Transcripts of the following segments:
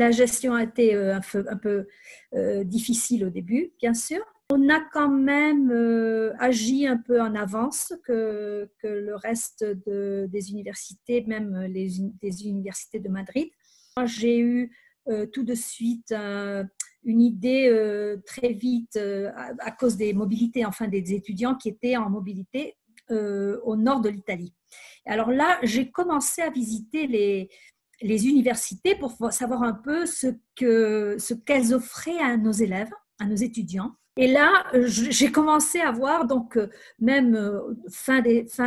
la gestion a été un peu difficile au début, bien sûr. On a quand même agi un peu en avance que le reste des universités, même des universités de Madrid. Moi, j'ai eu tout de suite une idée très vite à cause des mobilités, enfin des étudiants qui étaient en mobilité au nord de l'Italie. Alors là, j'ai commencé à visiter les universités pour savoir un peu ce qu'elles offraient à nos élèves, à nos étudiants. Et là, j'ai commencé à voir, donc même fin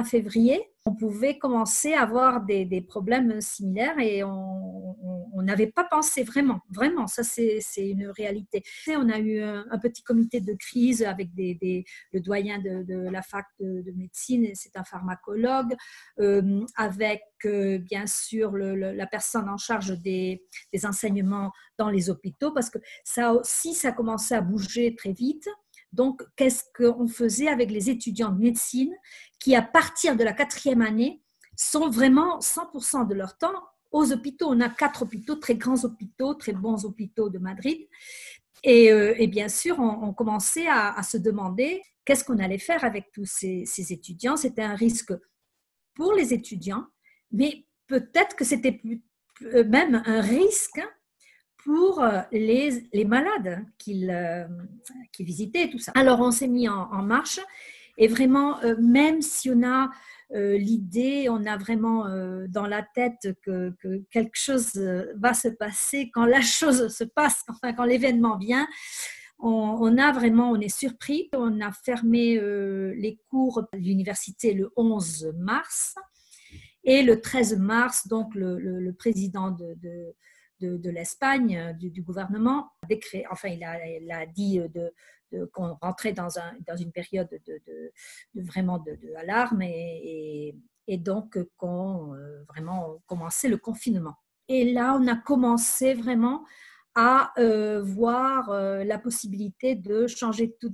février, on pouvait commencer à avoir des problèmes similaires et on n'avait pas pensé vraiment, ça c'est une réalité. On a eu un petit comité de crise avec le doyen de la fac de médecine, c'est un pharmacologue, avec bien sûr la personne en charge des enseignements dans les hôpitaux, parce que ça aussi, ça commençait à bouger très vite. Donc, qu'est-ce qu'on faisait avec les étudiants de médecine qui, à partir de la 4e année, sont vraiment 100% de leur temps aux hôpitaux. On a 4 hôpitaux, très grands hôpitaux, très bons hôpitaux de Madrid. Et bien sûr, on commençait à se demander qu'est-ce qu'on allait faire avec tous ces étudiants. C'était un risque pour les étudiants, mais peut-être que c'était même un risque pour les malades qu'ils visitaient et tout ça. Alors, on s'est mis en marche et vraiment, même si on a l'idée, on a vraiment dans la tête que quelque chose va se passer, quand la chose se passe, enfin quand l'événement vient, on est surpris. On a fermé les cours de l'université le 11 mars et le 13 mars, donc le président de l'Espagne, du gouvernement, il a dit qu'on rentrait dans une période vraiment d'alarme et donc qu'on vraiment commençait le confinement. Et là, on a commencé vraiment à voir la possibilité de changer tout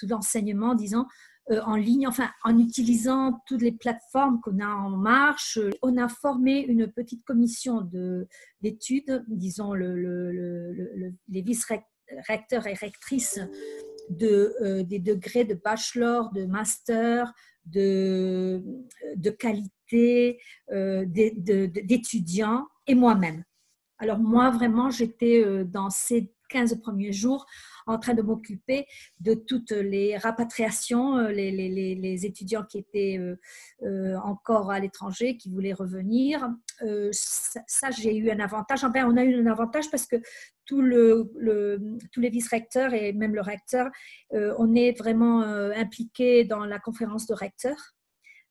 l'enseignement, disons, en ligne, enfin en utilisant toutes les plateformes qu'on a en marche. On a formé une petite commission d'études, disons les vice-recteurs et rectrices des degrés de bachelor, de master, de qualité, d'étudiants et moi-même. Alors moi, vraiment, j'étais dans ces 15 premiers jours en train de m'occuper de toutes les rapatriations, les étudiants qui étaient encore à l'étranger, qui voulaient revenir. Ça, j'ai eu un avantage. Enfin, on a eu un avantage parce que tous les vice-recteurs et même le recteur, on est vraiment impliqués dans la conférence de recteurs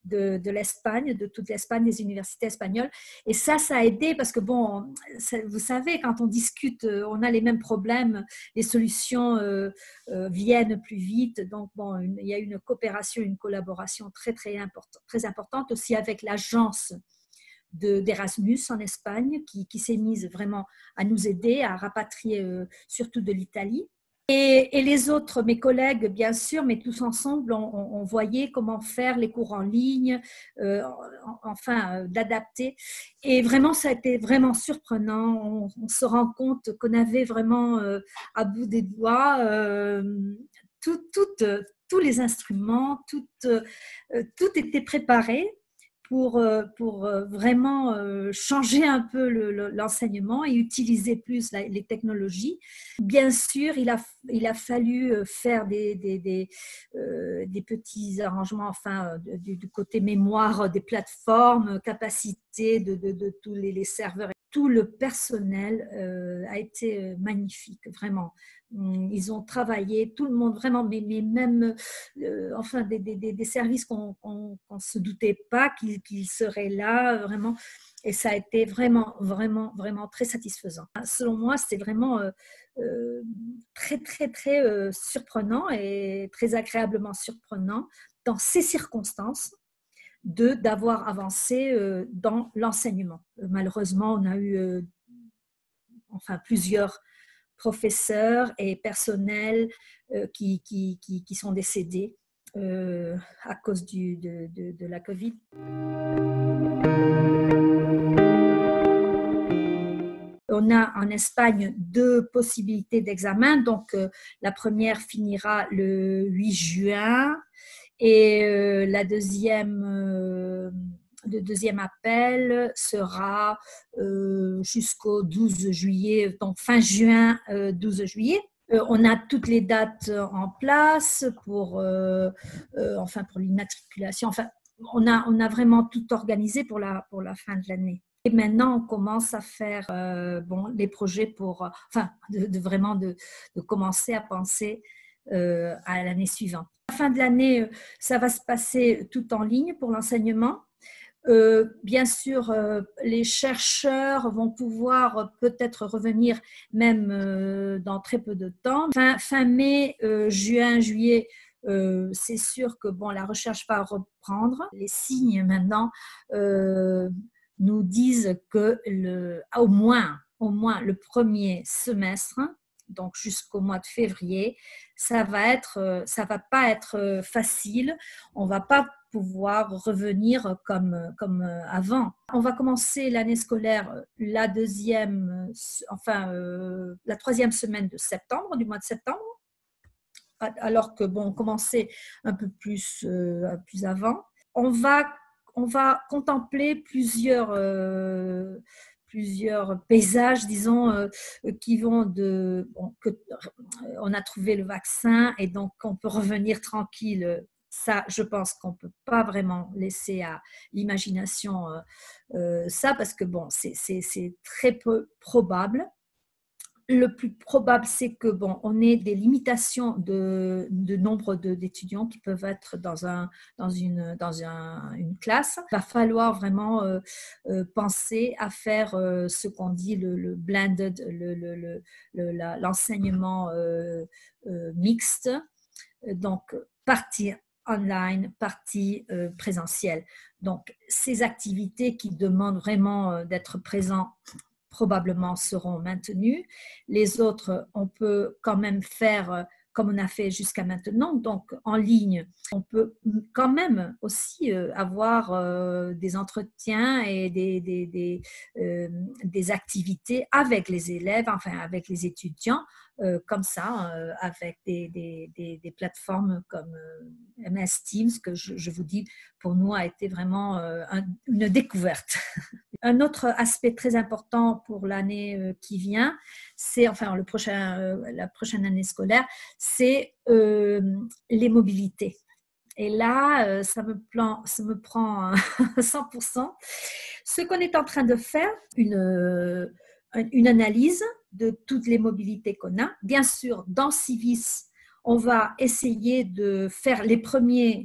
de l'Espagne, de toute l'Espagne, des universités espagnoles. Et ça a aidé parce que, bon, vous savez, quand on discute, on a les mêmes problèmes, les solutions viennent plus vite. Donc, bon, il y a une coopération, une collaboration très importante aussi avec l'agence d'Erasmus en Espagne qui s'est mise vraiment à nous aider à rapatrier surtout de l'Italie. Et les autres, mes collègues, bien sûr, mais tous ensemble, on voyait comment faire les cours en ligne, d'adapter. Et vraiment, ça a été vraiment surprenant. On se rend compte qu'on avait vraiment à bout des doigts tous les instruments, tout était préparé pour vraiment changer un peu l'enseignement et utiliser plus les technologies. Bien sûr, il a fallu faire des petits arrangements, enfin, du côté mémoire des plateformes, capacité de tous les serveurs. Tout le personnel a été magnifique, vraiment. Ils ont travaillé, tout le monde vraiment, mais même enfin des services qu'on ne se doutait pas qu'ils seraient là, vraiment. Et ça a été vraiment très satisfaisant. Selon moi, c'était vraiment très surprenant et très agréablement surprenant dans ces circonstances d'avoir avancé dans l'enseignement. Malheureusement, on a eu plusieurs professeurs et personnels qui sont décédés à cause de la Covid. On a en Espagne 2 possibilités d'examen. Donc, la première finira le 8 juin et le deuxième appel sera jusqu'au 12 juillet, donc fin juin, 12 juillet. On a toutes les dates en place pour l'immatriculation. Enfin, on a vraiment tout organisé pour la fin de l'année. Et maintenant, on commence à faire les projets pour, de commencer à penser à l'année suivante. À la fin de l'année, ça va se passer tout en ligne pour l'enseignement. Bien sûr, les chercheurs vont pouvoir peut-être revenir même dans très peu de temps. Fin mai, juin, juillet, c'est sûr que la recherche va reprendre. Les signes maintenant nous disent que au moins le premier semestre, donc jusqu'au mois de février, ça va pas être facile. On va pas pouvoir revenir comme avant. On va commencer l'année scolaire la troisième semaine de septembre, du mois de septembre, alors que on commençait un peu plus avant. On va contempler plusieurs paysages, disons, qui vont on a trouvé le vaccin et donc on peut revenir tranquille. Ça, je pense qu'on ne peut pas vraiment laisser à l'imagination ça, parce que c'est très peu probable. Le plus probable, c'est que on ait des limitations de nombre d'étudiants qui peuvent être dans une classe. Il va falloir vraiment penser à faire ce qu'on dit le blended, l'enseignement mixte. Donc, partie online, partie présentielle. Donc, ces activités qui demandent vraiment d'être présents probablement seront maintenues. Les autres, on peut quand même faire comme on a fait jusqu'à maintenant. Donc, en ligne, on peut quand même aussi avoir des entretiens et des activités avec les élèves, enfin avec les étudiants, comme ça, avec des plateformes comme MS Teams, que je vous dis, pour nous, a été vraiment une découverte. Un autre aspect très important pour l'année qui vient, c'est la prochaine année scolaire, c'est les mobilités. Et là, ça me prend 100%. Ce qu'on est en train de faire, une analyse de toutes les mobilités qu'on a. Bien sûr, dans Civis, on va essayer de faire les premières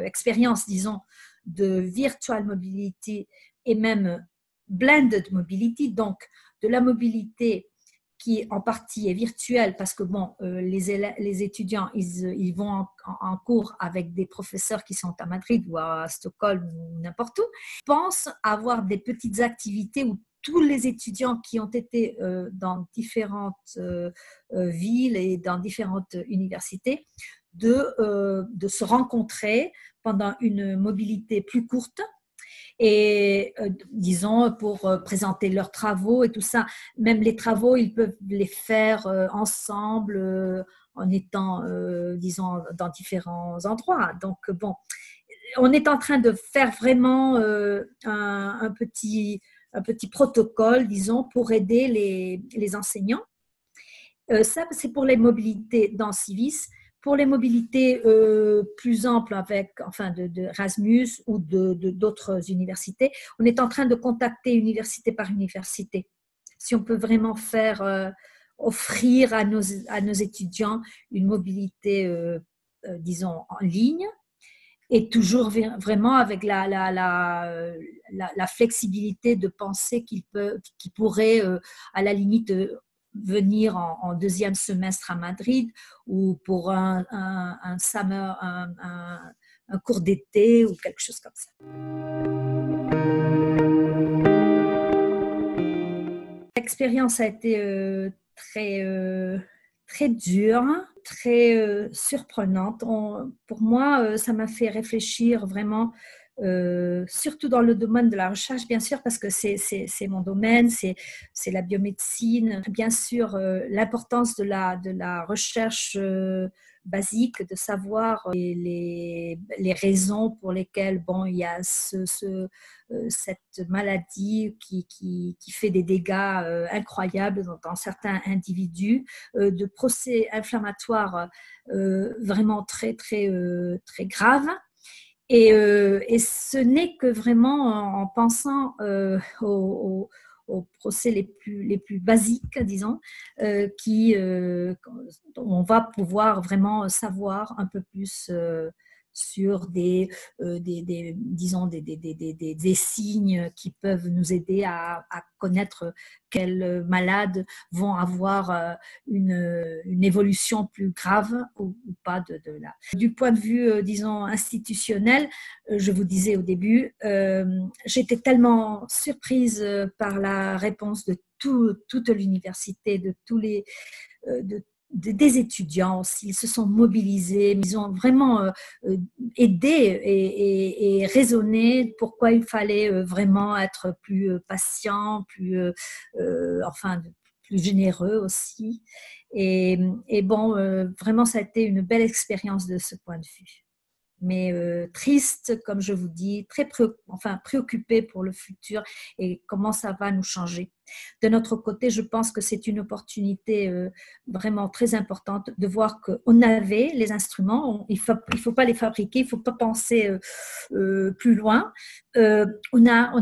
expériences, disons, de virtual mobility et même blended mobility, donc de la mobilité qui en partie est virtuelle parce que les étudiants ils vont en cours avec des professeurs qui sont à Madrid ou à Stockholm ou n'importe où. Je pense avoir des petites activités où tous les étudiants qui ont été dans différentes villes et dans différentes universités de se rencontrer pendant une mobilité plus courte et disons pour présenter leurs travaux et tout ça. Même les travaux, ils peuvent les faire ensemble en étant, disons, dans différents endroits. Donc, on est en train de faire vraiment un petit protocole, disons, pour aider les enseignants. Ça, c'est pour les mobilités dans Civis. Pour les mobilités plus amples de Erasmus ou d'autres universités, on est en train de contacter université par université. Si on peut vraiment offrir à nos étudiants une mobilité, disons, en ligne, et toujours vraiment avec la flexibilité de penser qu'ils pourraient, à la limite, venir en deuxième semestre à Madrid ou pour un summer, un cours d'été ou quelque chose comme ça. L'expérience a été très dure, très surprenante. Pour moi, ça m'a fait réfléchir vraiment surtout dans le domaine de la recherche, bien sûr, parce que c'est mon domaine, c'est la biomédecine. Bien sûr, l'importance de la recherche basique, de savoir les raisons pour lesquelles bon, il y a cette maladie qui fait des dégâts incroyables dans certains individus, de procès inflammatoires vraiment très, très, très graves. Et ce n'est que vraiment en pensant aux procès les plus basiques, disons, on va pouvoir vraiment savoir un peu plus sur disons, des signes qui peuvent nous aider à connaître quels malades vont avoir une évolution plus grave ou pas de là. Du point de vue, disons, institutionnel, je vous disais au début, j'étais tellement surprise par la réponse de toute l'université, de tous les... des étudiants aussi, ils se sont mobilisés, ils ont vraiment aidé et raisonné pourquoi il fallait vraiment être plus patient, enfin, plus généreux aussi. Et bon, vraiment, ça a été une belle expérience de ce point de vue. Mais triste, comme je vous dis, très préoccupée pour le futur et comment ça va nous changer. De notre côté, je pense que c'est une opportunité vraiment très importante de voir qu'on avait les instruments, il faut pas les fabriquer, il ne faut pas penser plus loin. On l'a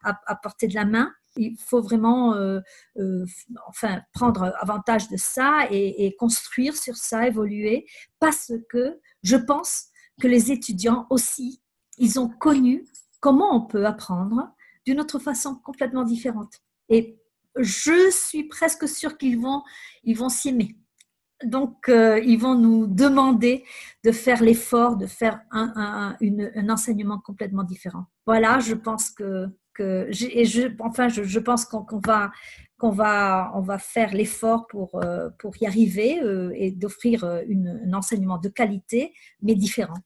à portée de la main. Il faut vraiment enfin, prendre avantage de ça et construire sur ça, évoluer, parce que je pense que les étudiants aussi, ils ont connu comment on peut apprendre d'une autre façon complètement différente. Et je suis presque sûre qu'ils vont s'y aimer. Donc, ils vont nous demander de faire l'effort, de faire un enseignement complètement différent. Voilà, je pense je pense qu'on va faire l'effort pour y arriver et d'offrir un enseignement de qualité, mais différent.